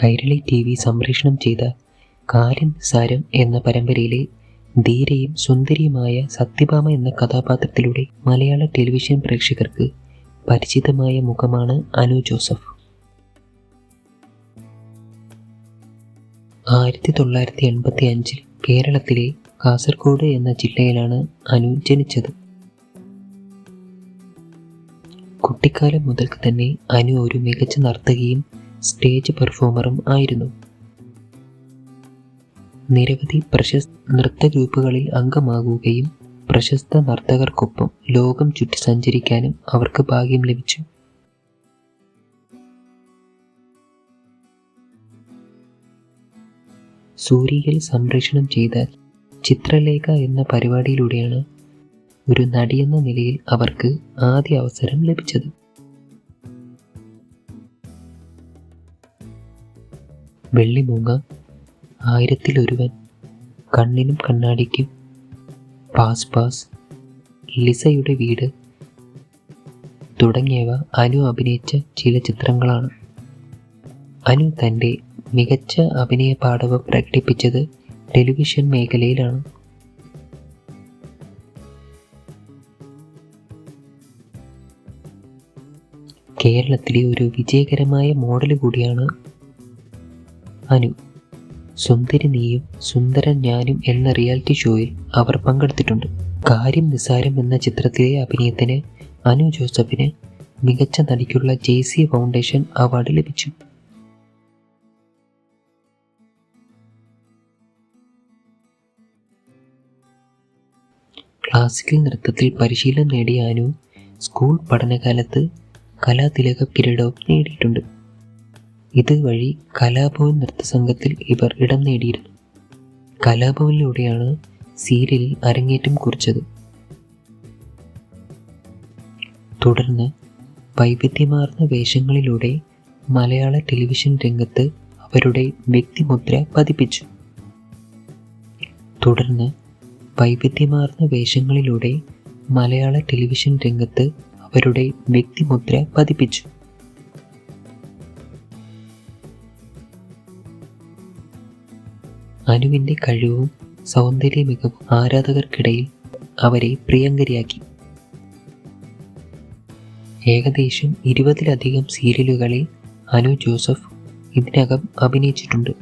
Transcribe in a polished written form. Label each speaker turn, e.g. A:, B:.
A: Kairali TV സംപ്രേഷണം ചെയ്ത കാര്യം നിസ്സാരം എന്ന പരമ്പരയിലെ ധീരയും സുന്ദരിയുമായ സത്യഭാമ എന്ന കഥാപാത്രത്തിലൂടെ മലയാള ടെലിവിഷൻ പ്രേക്ഷകർക്ക് പരിചിതമായ മുഖമാണ് അനു ജോസഫ്. 1985 കേരളത്തിലെ കാസർഗോഡ് എന്ന ജില്ലയിലാണ് അനു ജനിച്ചത്. കുട്ടിക്കാലം മുതൽക്ക് തന്നെ അനു ഒരു മികച്ച നർത്തകിയും സ്റ്റേജ് പെർഫോമറും ആയിരുന്നു. നിരവധി പ്രശസ്ത നൃത്ത ഗ്രൂപ്പുകളിൽ അംഗമാകുകയും പ്രശസ്ത നർത്തകർക്കൊപ്പം ലോകം ചുറ്റി സഞ്ചരിക്കാനും അവർക്ക് ഭാഗ്യം ലഭിച്ചു. സൂര്യയിൽ സംപ്രേഷണം ചെയ്ത ചിത്രലേഖ എന്ന പരിപാടിയിലൂടെയാണ് ഒരു നടിയെന്ന നിലയിൽ അവർക്ക് ആദ്യ അവസരം ലഭിച്ചത്. വെള്ളിമൂങ്ങ, 1000-ലൊരുവൻ, കണ്ണിനും കണ്ണാടിക്കും, പാസ് പാസ്, ലിസയുടെ വീട് തുടങ്ങിയവ അനു അഭിനയിച്ച ചില ചിത്രങ്ങളാണ്. അനു തൻ്റെ മികച്ച അഭിനയ പാടവം പ്രകടിപ്പിച്ചത് ടെലിവിഷൻ മേഖലയിലാണ്. കേരളത്തിലെ ഒരു വിജയകരമായ മോഡൽ കൂടിയാണ് അനു. സുന്ദരി നീയും സുന്ദരൻ ഞാനും എന്ന റിയാലിറ്റി ഷോയിൽ അവർ പങ്കെടുത്തിട്ടുണ്ട്. കാര്യം നിസ്സാരം എന്ന ചിത്രത്തിലെ അഭിനയത്തിന് അനു ജോസഫിന് മികച്ച നടിക്കുള്ള JC ഫൗണ്ടേഷൻ അവാർഡ് ലഭിച്ചു. ക്ലാസിക്കൽ നൃത്തത്തിൽ പരിശീലനം നേടിയ അനു സ്കൂൾ പഠനകാലത്ത് കലാതിലക കിരീടവും നേടിയിട്ടുണ്ട്. ഇതുവഴി കലാഭവൻ നൃത്തസംഘത്തിൽ ഇവർ ഇടം നേടിയിരുന്നു. കലാഭവനിലൂടെയാണ് സീരിയലിൽ അരങ്ങേറ്റം കുറിച്ചത്. തുടർന്ന് വൈവിധ്യമാർന്ന വേഷങ്ങളിലൂടെ മലയാള ടെലിവിഷൻ രംഗത്ത് അവരുടെ വ്യക്തിമുദ്ര പതിപ്പിച്ചു. അനുവിൻ്റെ കഴിവും സൗന്ദര്യ മികവും ആരാധകർക്കിടയിൽ അവരെ പ്രിയങ്കരിയാക്കി. ഏകദേശം 20-ലധികം സീരിയലുകളിൽ അനു ജോസഫ് ഇതിനകം അഭിനയിച്ചിട്ടുണ്ട്.